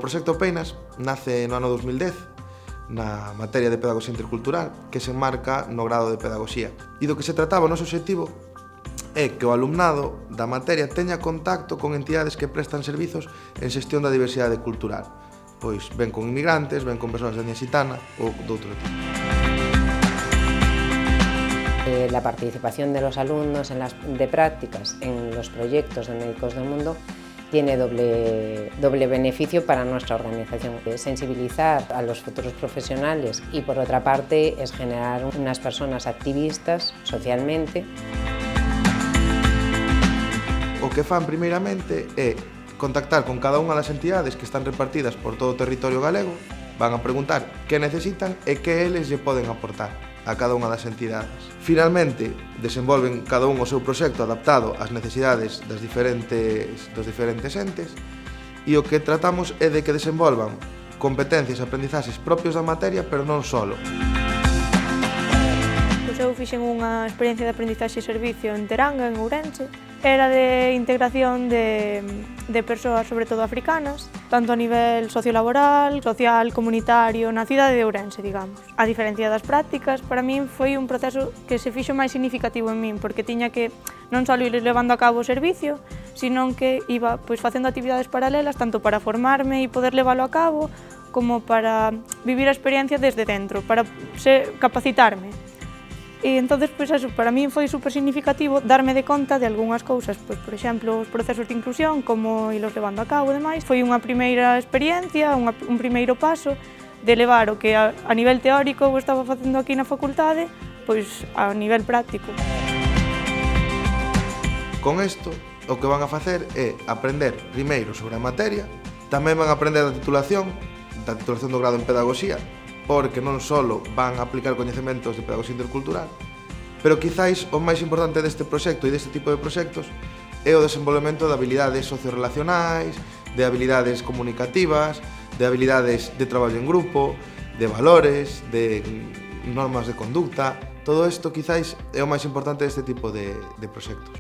proxecto Peinas nace no ano 2010 na materia de Pedagogía Intercultural que se enmarca no grado de Pedagogía. E do que se trataba o noso obxectivo é que o alumnado da materia teña contacto con entidades que prestan servizos en xestión da diversidade cultural. Pois ven con inmigrantes, ven con persoas de etnia xitana ou de outro tipo. La participación de los alumnos de prácticas en los proyectos de Médicos del Mundo tiene doble beneficio para nuestra organización. Sensibilizar a los futuros profesionales y, por otra parte, es generar unas personas activistas socialmente. O que fan primeiramente é contactar con cada unha das entidades que están repartidas por todo o territorio galego, van a preguntar que necesitan e que eles lle poden aportar a cada unha das entidades. Finalmente, desenvolven cada un o seu proxecto adaptado ás necesidades dos diferentes entes e o que tratamos é de que desenvolvan competencias e aprendizaxes propios da materia, pero non solo. Eu fixen unha experiencia de aprendizaxe e servicio en Teranga, en Ourense. Era de integración de persoas, sobre todo africanas, tanto a nivel sociolaboral, social, comunitario, na cidade de Ourense, digamos. A diferencia das prácticas, para min foi un proceso que se fixo máis significativo en min, porque tiña que non só ir levando a cabo o servicio, sino que iba facendo actividades paralelas, tanto para formarme e poder leválo a cabo, como para vivir a experiencia desde dentro, para capacitarme. E entonces, eso, para min foi super significativo darme de conta de algunhas cousas, por exemplo, os procesos de inclusión, como ilos levando a cabo e demais. Foi unha primeira experiencia, un primeiro paso de levar o que a nivel teórico eu estaba facendo aquí na facultade, a nivel práctico. Con isto, o que van a facer é aprender primeiro sobre a materia, tamén van a aprender da titulación do grado en Pedagogía, porque non só van a aplicar coñecementos de pedagogía intercultural, pero quizáis o máis importante deste proxecto e deste tipo de proxectos é o desenvolvemento de habilidades sociorrelacionais, de habilidades comunicativas, de habilidades de traballo en grupo, de valores, de normas de conducta. Todo isto quizáis é o máis importante deste tipo de proxectos.